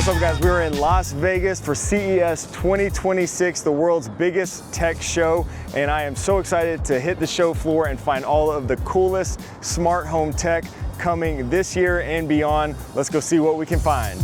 What's up, guys? We're in Las Vegas for CES 2026, the world's biggest tech show, and I am so excited to hit the show floor and find all of the coolest smart home tech coming this year and beyond. Let's go see what we can find.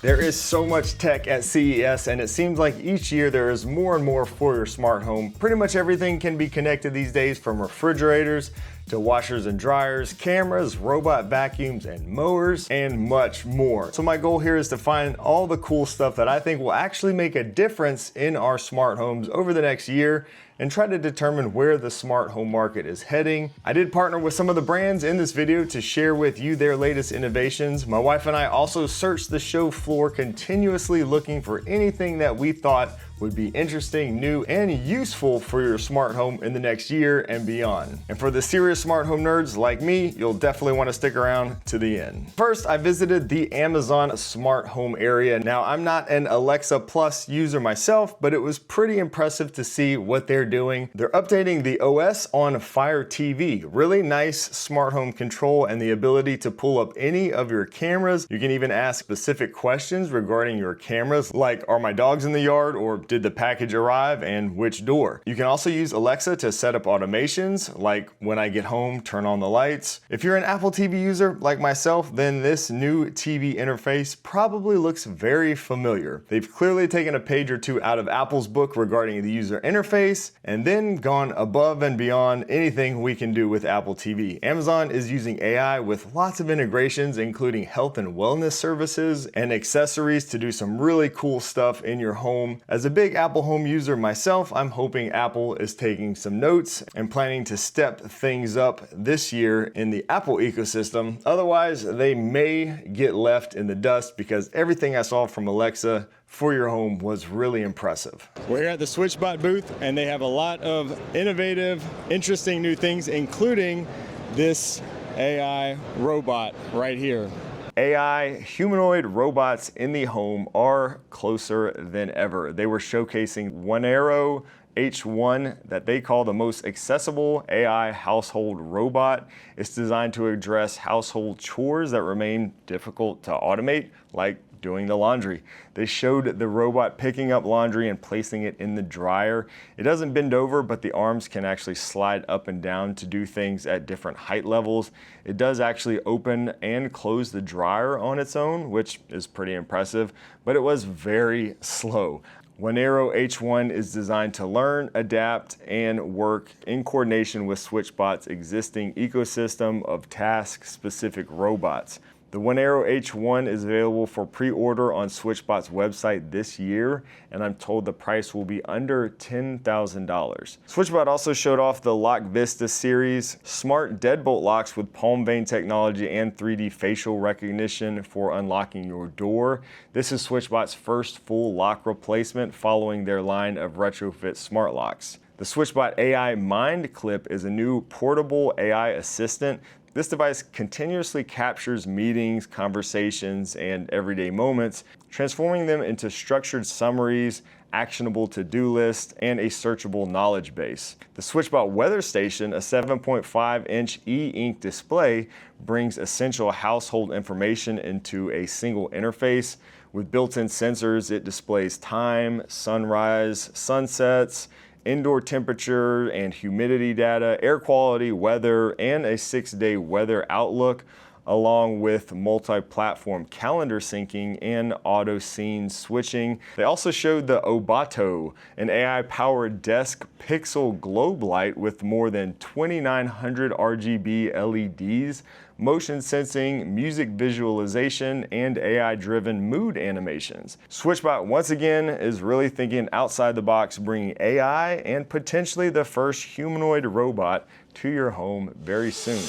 There is so much tech at CES, and it seems like each year there is more and more for your smart home. Pretty much everything can be connected these days, from refrigerators to washers and dryers, cameras, robot vacuums and mowers, and much more. So my goal here is to find all the cool stuff that I think will actually make a difference in our smart homes over the next year and try to determine where the smart home market is heading. I did partner with some of the brands in this video to share with you their latest innovations. My wife and I also searched the show floor continuously looking for anything that we thought would be interesting, new, and useful for your smart home in the next year and beyond. And for the serious smart home nerds like me, you'll definitely want to stick around to the end. First, I visited the Amazon smart home area. Now, I'm not an Alexa Plus user myself, but it was pretty impressive to see what they're doing. They're updating the OS on Fire TV. Really nice smart home control and the ability to pull up any of your cameras. You can even ask specific questions regarding your cameras, like, are my dogs in the yard, or did the package arrive and which door? You can also use Alexa to set up automations, like when I get home, turn on the lights. If you're an Apple TV user like myself, then this new TV interface probably looks very familiar. They've clearly taken a page or two out of Apple's book regarding the user interface and then gone above and beyond anything we can do with Apple TV. Amazon is using AI with lots of integrations, including health and wellness services and accessories to do some really cool stuff in your home. As a big Apple Home user myself, I'm hoping Apple is taking some notes and planning to step things up this year in the Apple ecosystem. Otherwise, they may get left in the dust, because everything I saw from Alexa for your home was really impressive. We're here at the SwitchBot booth, and they have a lot of innovative, interesting new things, including this AI robot right here. AI humanoid robots in the home are closer than ever. They were showcasing Humanoid H1 that they call the most accessible AI household robot. It's designed to address household chores that remain difficult to automate, like doing the laundry. They showed the robot picking up laundry and placing it in the dryer. It doesn't bend over, but the arms can actually slide up and down to do things at different height levels. It does actually open and close the dryer on its own, which is pretty impressive, but it was very slow. Humanoid H1 is designed to learn, adapt, and work in coordination with SwitchBot's existing ecosystem of task-specific robots. The Humanoid H1 is available for pre-order on SwitchBot's website this year, and I'm told the price will be under $10,000. SwitchBot also showed off the Lock Vista series, smart deadbolt locks with palm vein technology and 3D facial recognition for unlocking your door. This is SwitchBot's first full lock replacement following their line of retrofit smart locks. The SwitchBot AI Mind Clip is a new portable AI assistant. This device continuously captures meetings, conversations, and everyday moments, transforming them into structured summaries, actionable to-do lists, and a searchable knowledge base. The SwitchBot Weather Station, a 7.5-inch e-ink display, brings essential household information into a single interface. With built-in sensors, it displays time, sunrise, sunsets, indoor temperature and humidity data, air quality, weather, and a 6-day weather outlook, along with multi-platform calendar syncing and auto scene switching. They also showed the Obato, an AI-powered desk pixel globe light with more than 2,900 RGB LEDs, motion sensing, music visualization, and AI-driven mood animations. SwitchBot, once again, is really thinking outside the box, bringing AI and potentially the first humanoid robot to your home very soon.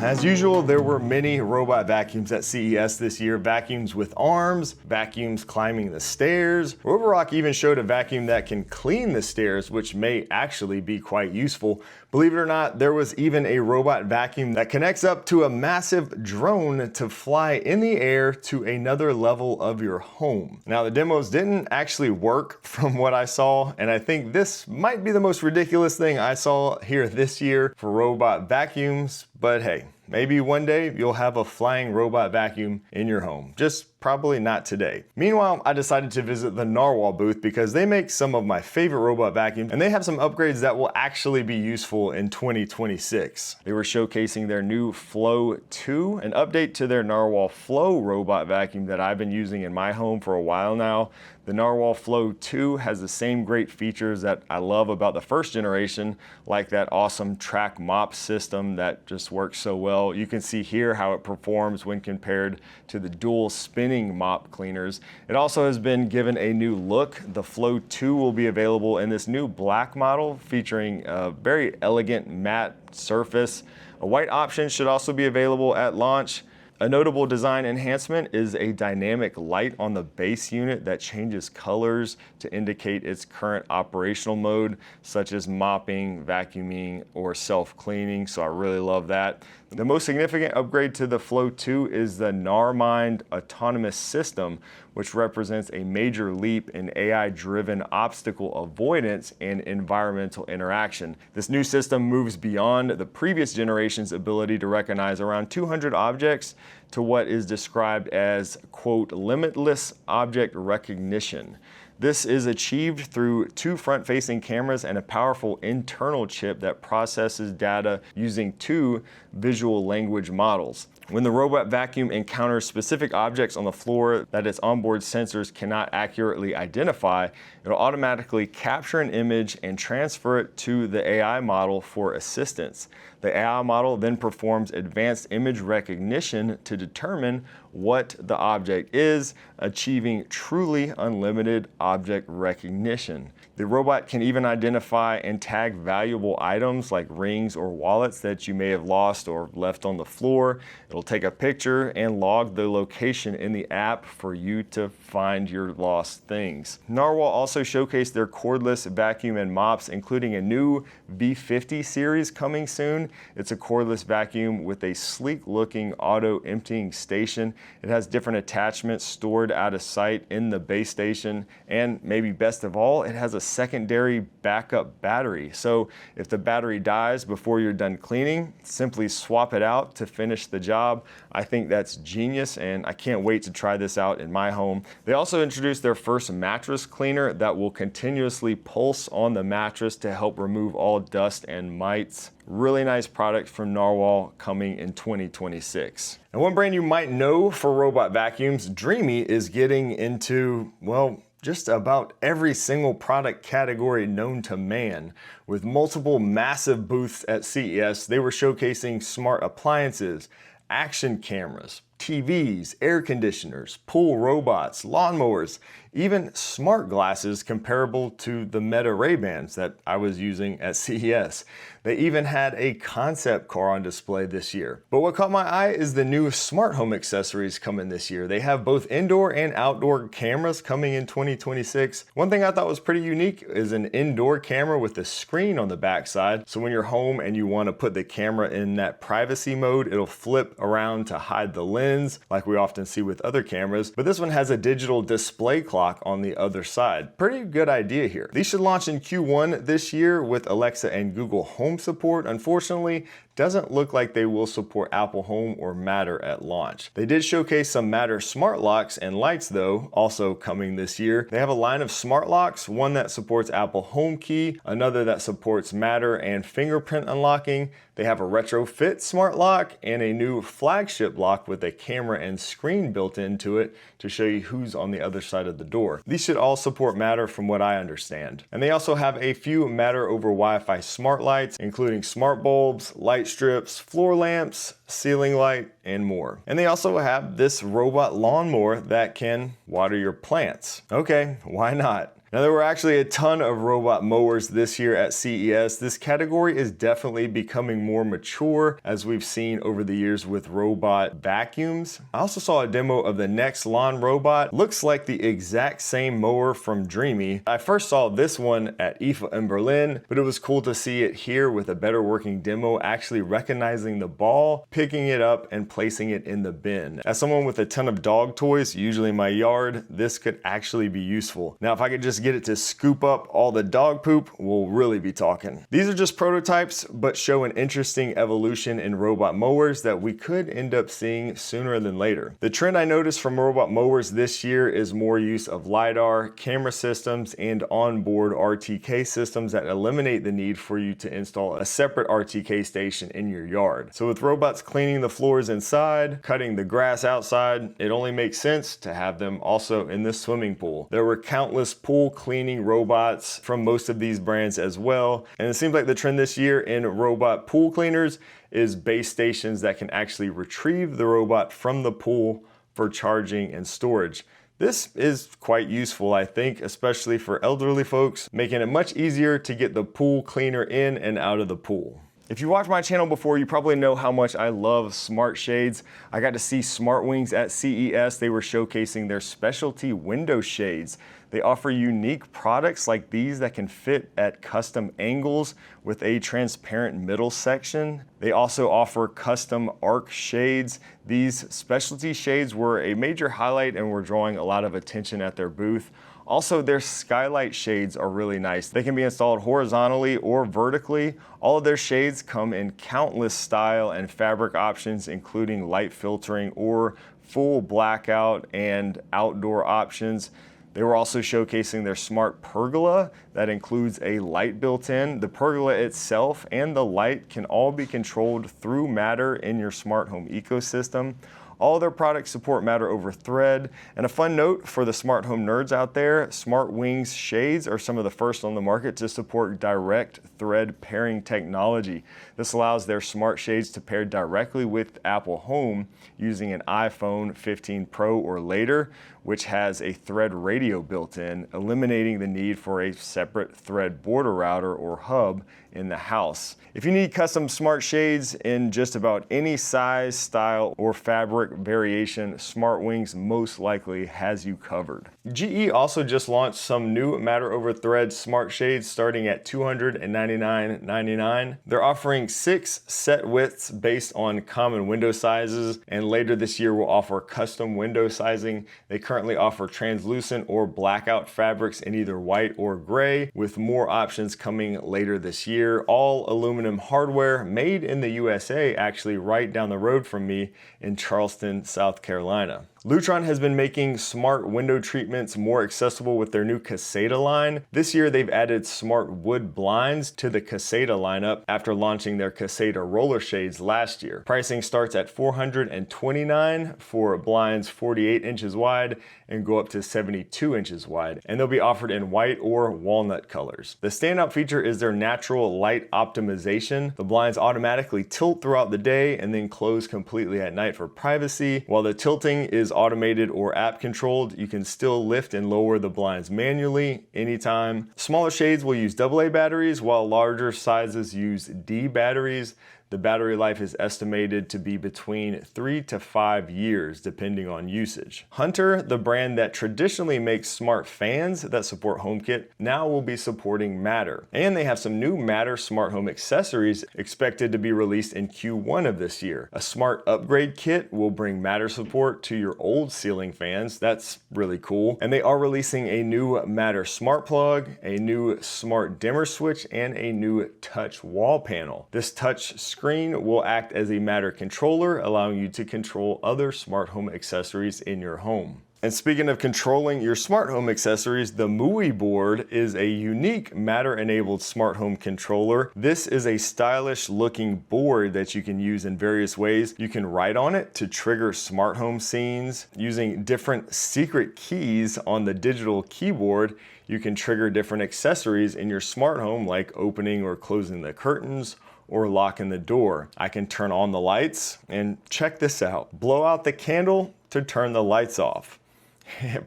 As usual, there were many robot vacuums at CES this year. Vacuums with arms, vacuums climbing the stairs. Roborock even showed a vacuum that can clean the stairs, which may actually be quite useful. Believe it or not, there was even a robot vacuum that connects up to a massive drone to fly in the air to another level of your home. Now, the demos didn't actually work from what I saw, and I think this might be the most ridiculous thing I saw here this year for robot vacuums, but hey, maybe one day you'll have a flying robot vacuum in your home. Just probably not today. Meanwhile, I decided to visit the Narwhal booth because they make some of my favorite robot vacuums, and they have some upgrades that will actually be useful in 2026. They were showcasing their new Flow 2, an update to their Narwhal Flow robot vacuum that I've been using in my home for a while now. The Narwhal Flow 2 has the same great features that I love about the first generation, like that awesome track mop system that just works so well. You can see here how it performs when compared to the dual spinning mop cleaners. It also has been given a new look. The Flow 2 will be available in this new black model featuring a very elegant matte surface. A white option should also be available at launch. A notable design enhancement is a dynamic light on the base unit that changes colors to indicate its current operational mode, such as mopping, vacuuming, or self-cleaning, so I really love that. The most significant upgrade to the Flow 2 is the NarMind autonomous system, which represents a major leap in AI-driven obstacle avoidance and environmental interaction. This new system moves beyond the previous generation's ability to recognize around 200 objects to what is described as, quote, limitless object recognition. This is achieved through 2 front-facing cameras and a powerful internal chip that processes data using 2 visual language models. When the robot vacuum encounters specific objects on the floor that its onboard sensors cannot accurately identify, it'll automatically capture an image and transfer it to the AI model for assistance. The AI model then performs advanced image recognition to determine what the object is, achieving truly unlimited object recognition. The robot can even identify and tag valuable items like rings or wallets that you may have lost or left on the floor. It'll take a picture and log the location in the app for you to find your lost things. Narwhal also showcased their cordless vacuum and mops, including a new V50 series coming soon. It's a cordless vacuum with a sleek-looking auto-emptying station. It has different attachments stored out of sight in the base station, and maybe best of all, it has a secondary backup battery. So if the battery dies before you're done cleaning, simply swap it out to finish the job. I think that's genius, and I can't wait to try this out in my home. They also introduced their first mattress cleaner that will continuously pulse on the mattress to help remove all dust and mites. Really nice product from Narwhal coming in 2026. And one brand you might know for robot vacuums, Dreame, is getting into, well, just about every single product category known to man. With multiple massive booths at CES, they were showcasing smart appliances, action cameras, TVs, air conditioners, pool robots, lawnmowers, even smart glasses comparable to the Meta Ray-Bans that I was using at CES. They even had a concept car on display this year. But what caught my eye is the new smart home accessories coming this year. They have both indoor and outdoor cameras coming in 2026. One thing I thought was pretty unique is an indoor camera with a screen on the backside. So when you're home and you want to put the camera in that privacy mode, it'll flip around to hide the lens like we often see with other cameras. But this one has a digital display clock on the other side. Pretty good idea here. These should launch in Q1 this year with Alexa and Google Home support. Unfortunately, doesn't look like they will support Apple Home or Matter at launch. They did showcase some Matter smart locks and lights though, also coming this year. They have a line of smart locks, one that supports Apple Home Key, another that supports Matter and fingerprint unlocking. They have a retrofit smart lock and a new flagship lock with a camera and screen built into it to show you who's on the other side of the door. These should all support Matter from what I understand. And they also have a few Matter over Wi-Fi smart lights, including smart bulbs, light strips, floor lamps, ceiling light, and more. And they also have this robot lawnmower that can water your plants. Okay, why not? Now, there were actually a ton of robot mowers this year at CES. This category is definitely becoming more mature, as we've seen over the years with robot vacuums. I also saw a demo of the next lawn robot. Looks like the exact same mower from Dreame. I first saw this one at IFA in Berlin, but it was cool to see it here with a better working demo, actually recognizing the ball, picking it up, and placing it in the bin. As someone with a ton of dog toys, usually in my yard, this could actually be useful. Now, if I could just get it to scoop up all the dog poop, we'll really be talking. These are just prototypes, but show an interesting evolution in robot mowers that we could end up seeing sooner than later. The trend I noticed from robot mowers this year is more use of LiDAR, camera systems, and onboard RTK systems that eliminate the need for you to install a separate RTK station in your yard. So with robots cleaning the floors inside, cutting the grass outside, it only makes sense to have them also in the swimming pool. There were countless pool cleaning robots from most of these brands as well, and it seems like the trend this year in robot pool cleaners is base stations that can actually retrieve the robot from the pool for charging and storage. This is quite useful, I think, especially for elderly folks, making it much easier to get the pool cleaner in and out of the pool. If you watched my channel before, you probably know how much I love smart shades. I got to see SmartWings at CES. They were showcasing their specialty window shades. They offer unique products like these that can fit at custom angles with a transparent middle section. They also offer custom arc shades. These specialty shades were a major highlight and were drawing a lot of attention at their booth. Also, their skylight shades are really nice. They can be installed horizontally or vertically. All of their shades come in countless style and fabric options, including light filtering or full blackout and outdoor options. They were also showcasing their smart pergola that includes a light built in. The pergola itself and the light can all be controlled through Matter in your smart home ecosystem. All their products support Matter over Thread. And a fun note for the smart home nerds out there, SmartWings shades are some of the first on the market to support direct thread pairing technology. This allows their smart shades to pair directly with Apple Home using an iPhone 15 Pro or later, which has a Thread radio built in, eliminating the need for a separate Thread border router or hub in the house. If you need custom smart shades in just about any size, style, or fabric variation, SmartWings most likely has you covered. GE also just launched some new Matter over Thread smart shades starting at $299.99. They're offering 6 set widths based on common window sizes, and later this year will offer custom window sizing. They currently offer translucent or blackout fabrics in either white or gray, with more options coming later this year. All aluminum hardware made in the USA, actually right down the road from me in Charleston, South Carolina. Lutron has been making smart window treatments more accessible with their new Caseta line. This year they've added smart wood blinds to the Caseta lineup after launching their Caseta roller shades last year. Pricing starts at $429 for blinds 48 inches wide and go up to 72 inches wide, and they'll be offered in white or walnut colors. The standout feature is their natural light optimization. The blinds automatically tilt throughout the day and then close completely at night for privacy. While the tilting is automated or app controlled, you can still lift and lower the blinds manually anytime. Smaller shades will use AA batteries, while larger sizes use D batteries. The battery life is estimated to be between 3 to 5 years, depending on usage. Hunter, the brand that traditionally makes smart fans that support HomeKit, now will be supporting Matter. And they have some new Matter smart home accessories expected to be released in Q1 of this year. A smart upgrade kit will bring Matter support to your old ceiling fans. That's really cool. And they are releasing a new Matter smart plug, a new smart dimmer switch, and a new touch wall panel. This touch screen will act as a Matter controller, allowing you to control other smart home accessories in your home. And speaking of controlling your smart home accessories, the MUI board is a unique Matter-enabled smart home controller. This is a stylish looking board that you can use in various ways. You can write on it to trigger smart home scenes. Using different secret keys on the digital keyboard, you can trigger different accessories in your smart home, like opening or closing the curtains, or locking the door. I can turn on the lights, and check this out. Blow out the candle to turn the lights off.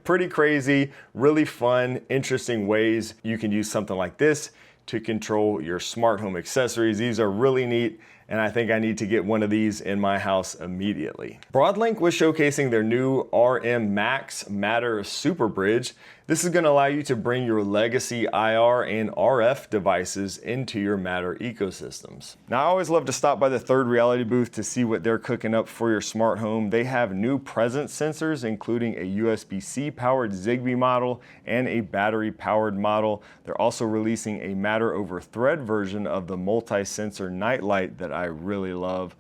Pretty crazy, really fun, interesting ways you can use something like this to control your smart home accessories. These are really neat, and I think I need to get one of these in my house immediately. Broadlink was showcasing their new RM Max Matter Super Bridge. This is going to allow you to bring your legacy IR and RF devices into your Matter ecosystems. Now, I always love to stop by the Third Reality booth to see what they're cooking up for your smart home. They have new presence sensors, including a USB-C powered Zigbee model and a battery powered model. They're also releasing a Matter over Thread version of the multi-sensor nightlight that I really love.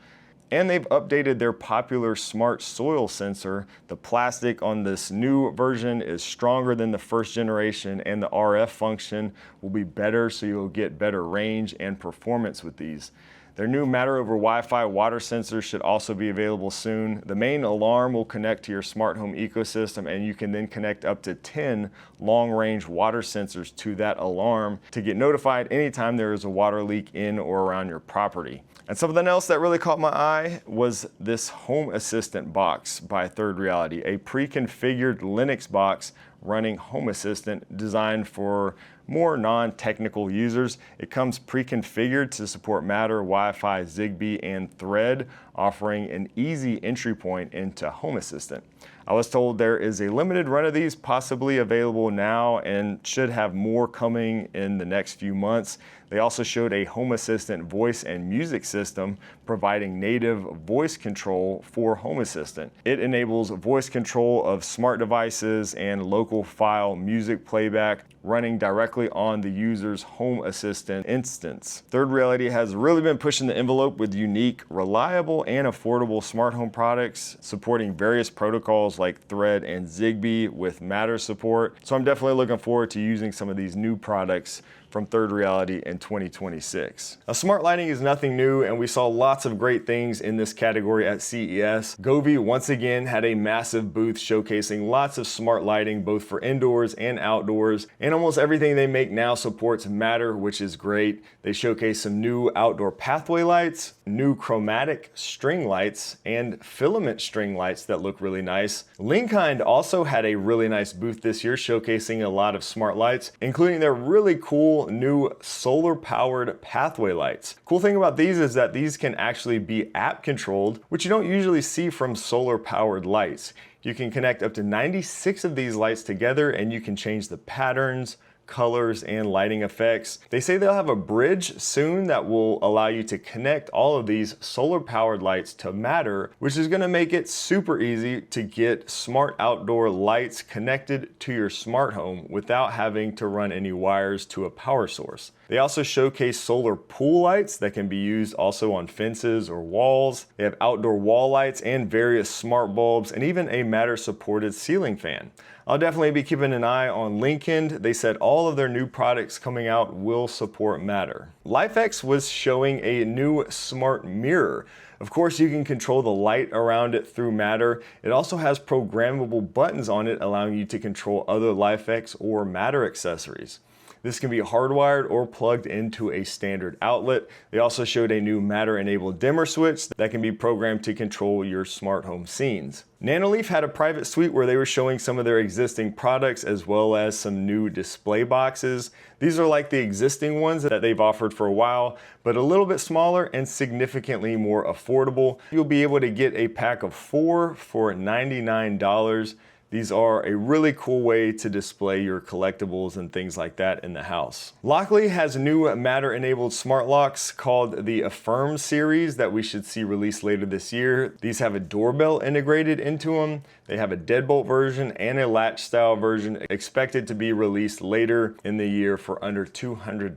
And they've updated their popular smart soil sensor. The plastic on this new version is stronger than the first generation, and the RF function will be better, so you'll get better range and performance with these. Their new Matter over Wi-Fi water sensors should also be available soon. The main alarm will connect to your smart home ecosystem, and you can then connect up to 10 long-range water sensors to that alarm to get notified anytime there is a water leak in or around your property. And something else that really caught my eye was this Home Assistant box by Third Reality, a pre-configured Linux box running Home Assistant designed for more non-technical users. It comes pre-configured to support Matter, Wi-Fi, Zigbee, and Thread, offering an easy entry point into Home Assistant. I was told there is a limited run of these possibly available now and should have more coming in the next few months. They also showed a Home Assistant voice and music system providing native voice control for Home Assistant. It enables voice control of smart devices and local file music playback running directly on the user's Home Assistant instance. Third Reality has really been pushing the envelope with unique, reliable, and affordable smart home products, supporting various protocols like Thread and Zigbee with Matter support. So I'm definitely looking forward to using some of these new products from Third Reality in 2026. Now, smart lighting is nothing new, and we saw lots of great things in this category at CES. Govee once again had a massive booth showcasing lots of smart lighting, both for indoors and outdoors, and almost everything they make now supports Matter, which is great. They showcased some new outdoor pathway lights, new chromatic string lights, and filament string lights that look really nice. Linkind also had a really nice booth this year, showcasing a lot of smart lights, including their really cool new solar powered pathway lights. Cool thing about these is that these can actually be app controlled, which you don't usually see from solar powered lights. You can connect up to 96 of these lights together, and you can change the patterns, colors, and lighting effects. They say they'll have a bridge soon that will allow you to connect all of these solar powered lights to Matter, which is going to make it super easy to get smart outdoor lights connected to your smart home without having to run any wires to a power source. They also showcase solar pool lights that can be used also on fences or walls. They have outdoor wall lights and various smart bulbs, and even a Matter supported ceiling fan. I'll definitely be keeping an eye on Linkind. They said all of their new products coming out will support Matter. LifeX was showing a new smart mirror. Of course, you can control the light around it through Matter. It also has programmable buttons on it, allowing you to control other LifeX or Matter accessories. This can be hardwired or plugged into a standard outlet. They also showed a new Matter-enabled dimmer switch that can be programmed to control your smart home scenes. Nanoleaf had a private suite where they were showing some of their existing products as well as some new display boxes. These are like the existing ones that they've offered for a while, but a little bit smaller and significantly more affordable. You'll be able to get a pack of 4 for $99. These are a really cool way to display your collectibles and things like that in the house. Lockley has new Matter-enabled smart locks called the Affirm series that we should see released later this year. These have a doorbell integrated into them. They have a deadbolt version and a latch style version expected to be released later in the year for under $200.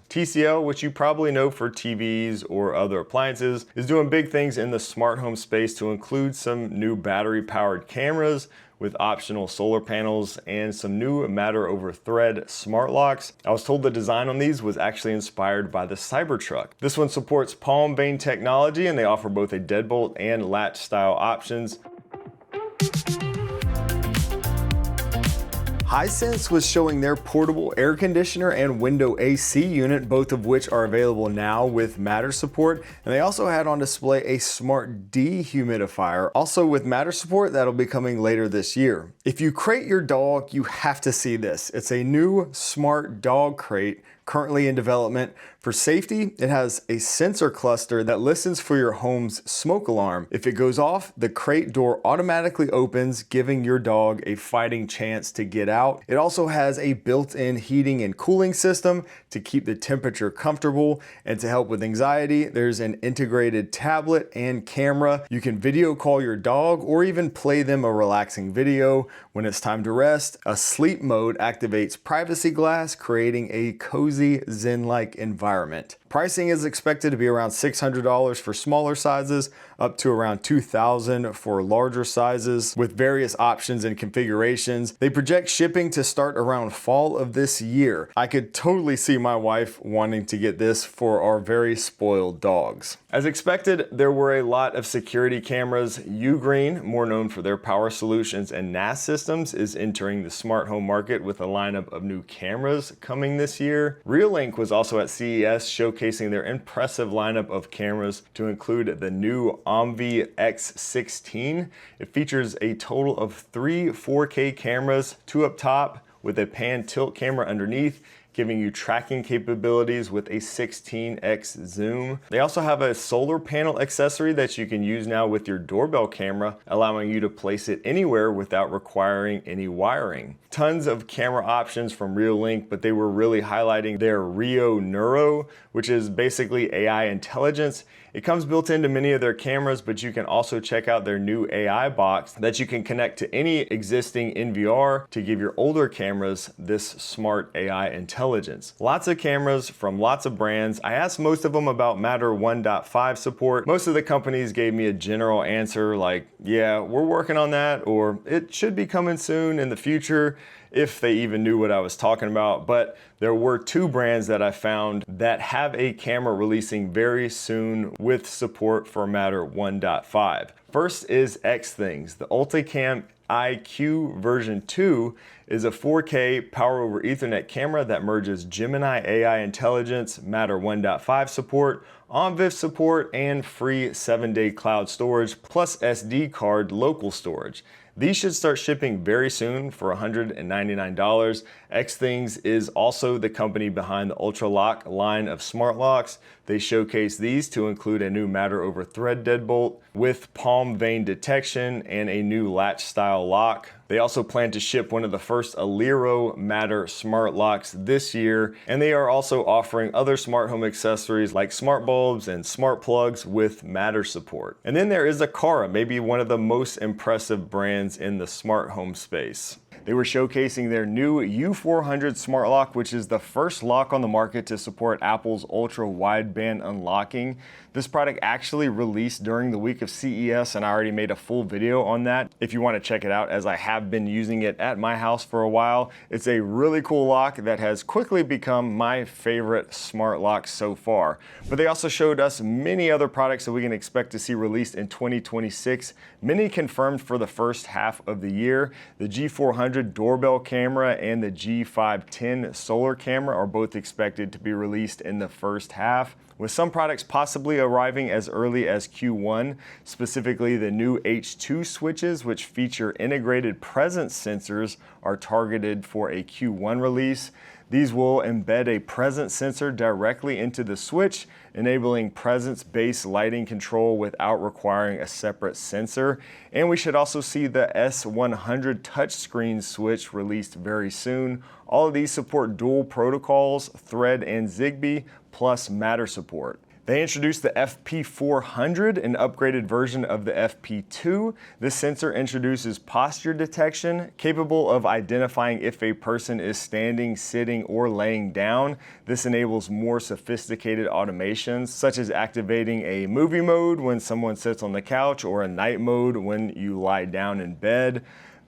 TCL, which you probably know for TVs or other appliances, is doing big things in the smart home space to include some new battery-powered cameras with optional solar panels and some new Matter over Thread smart locks. I was told the design on these was actually inspired by the Cybertruck. This one supports palm vein technology, and they offer both a deadbolt and latch style options. Hisense was showing their portable air conditioner and window AC unit, both of which are available now with Matter support. And they also had on display a smart dehumidifier, also with Matter support, that'll be coming later this year. If you crate your dog, you have to see this. It's a new smart dog crate currently in development. For safety, it has a sensor cluster that listens for your home's smoke alarm. If it goes off, the crate door automatically opens, giving your dog a fighting chance to get out. It also has a built-in heating and cooling system to keep the temperature comfortable, and to help with anxiety, there's an integrated tablet and camera. You can video call your dog or even play them a relaxing video. When it's time to rest, a sleep mode activates privacy glass, creating a cozy zen-like environment. Pricing is expected to be around $600 for smaller sizes, up to around $2,000 for larger sizes, with various options and configurations. They project shipping to start around fall of this year. I could totally see my wife wanting to get this for our very spoiled dogs. As expected, there were a lot of security cameras. Ugreen, more known for their power solutions and NAS systems, is entering the smart home market with a lineup of new cameras coming this year. Reolink was also at CES showcasing their impressive lineup of cameras, to include the new Omvi X16. It features a total of 3 4K cameras, 2 up top with a pan tilt camera underneath, giving you tracking capabilities with a 16x zoom. They also have a solar panel accessory that you can use now with your doorbell camera, allowing you to place it anywhere without requiring any wiring. Tons of camera options from Reolink, but they were really highlighting their Rio Neuro, which is basically AI intelligence. It comes built into many of their cameras, but you can also check out their new AI box that you can connect to any existing NVR to give your older cameras this smart AI intelligence. Lots of cameras from lots of brands. I asked most of them about Matter 1.5 support. Most of the companies gave me a general answer like, yeah, we're working on that, or it should be coming soon in the future, if they even knew what I was talking about. But there were 2 brands that I found that have a camera releasing very soon with support for Matter 1.5. First is Xthings. The Ulticam IQ version 2 is a 4K power over Ethernet camera that merges Gemini AI intelligence, Matter 1.5 support, OnVIF support, and free 7-day cloud storage, plus SD card local storage. These should start shipping very soon for $199. Xthings is also the company behind the UltraLock line of smart locks. They showcase these to include a new Matter over Thread deadbolt with palm vein detection and a new latch style lock. They also plan to ship one of the first Aliro Matter smart locks this year, and they are also offering other smart home accessories like smart bulbs and smart plugs with Matter support. And then there is Aqara, maybe one of the most impressive brands in the smart home space. They were showcasing their new U400 smart lock, which is the first lock on the market to support Apple's ultra wideband unlocking. This product actually released during the week of CES, and I already made a full video on that if you want to check it out, as I have been using it at my house for a while. It's a really cool lock that has quickly become my favorite smart lock so far. But they also showed us many other products that we can expect to see released in 2026, many confirmed for the first half of the year. The G400 doorbell camera and the G510 solar camera are both expected to be released in the first half, with some products possibly arriving as early as Q1, specifically the new H2 switches, which feature integrated presence sensors, are targeted for a Q1 release. These will embed a presence sensor directly into the switch, enabling presence-based lighting control without requiring a separate sensor. And we should also see the S100 touchscreen switch released very soon. All of these support dual protocols, Thread and Zigbee, plus Matter support. They introduced the FP400, an upgraded version of the FP2. This sensor introduces posture detection, capable of identifying if a person is standing, sitting, or laying down. This enables more sophisticated automations, such as activating a movie mode when someone sits on the couch, or a night mode when you lie down in bed.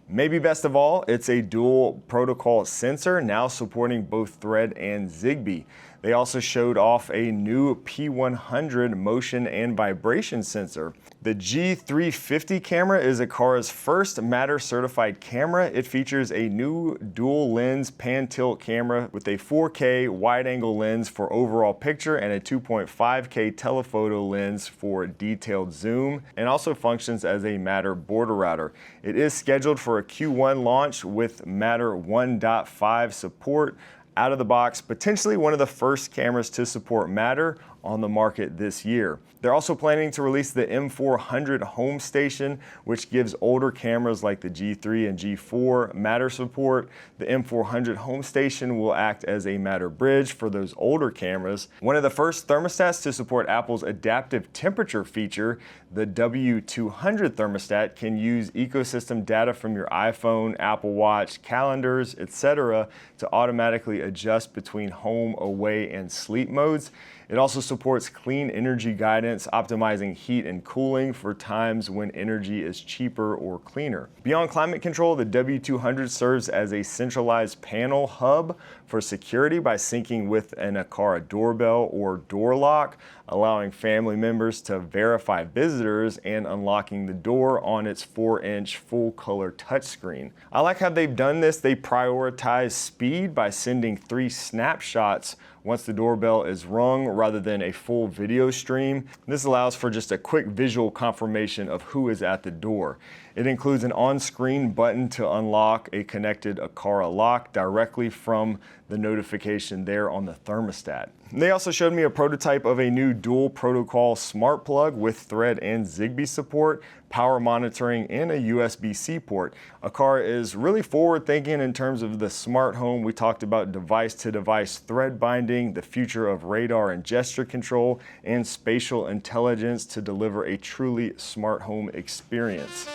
Maybe best of all, it's a dual protocol sensor, now supporting both Thread and Zigbee. They also showed off a new P100 motion and vibration sensor. The G350 camera is Aqara's first Matter certified camera. It features a new dual lens pan tilt camera with a 4K wide angle lens for overall picture and a 2.5K telephoto lens for detailed zoom, and also functions as a Matter border router. It is scheduled for a Q1 launch with Matter 1.5 support out of the box, potentially one of the first cameras to support Matter on the market this year. They're also planning to release the M400 home station, which gives older cameras like the G3 and G4 Matter support. The M400 home station will act as a Matter bridge for those older cameras. One of the first thermostats to support Apple's adaptive temperature feature, the W200 thermostat, can use ecosystem data from your iPhone, Apple Watch, calendars, etc. to automatically adjust between home, away, and sleep modes. It also supports clean energy guidance, optimizing heat and cooling for times when energy is cheaper or cleaner. Beyond climate control, the W200 serves as a centralized panel hub for security by syncing with an Aqara doorbell or door lock, allowing family members to verify visitors and unlocking the door on its 4-inch full-color touchscreen. I like how they've done this. They prioritize speed by sending 3 snapshots once the doorbell is rung rather than a full video stream. This allows for just a quick visual confirmation of who is at the door. It includes an on-screen button to unlock a connected Aqara lock directly from the notification there on the thermostat. They also showed me a prototype of a new dual protocol smart plug with Thread and Zigbee support, power monitoring, and a USB-C port. Aqara is really forward-thinking in terms of the smart home. We talked about device-to-device thread binding, the future of radar and gesture control, and spatial intelligence to deliver a truly smart home experience.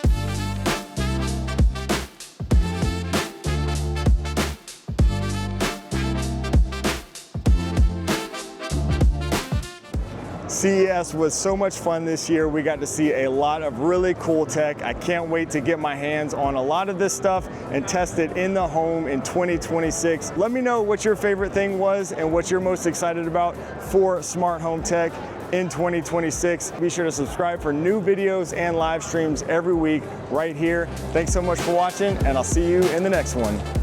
CES was so much fun this year. We got to see a lot of really cool tech. I can't wait to get my hands on a lot of this stuff and test it in the home in 2026. Let me know what your favorite thing was and what you're most excited about for smart home tech in 2026. Be sure to subscribe for new videos and live streams every week right here. Thanks so much for watching, and I'll see you in the next one.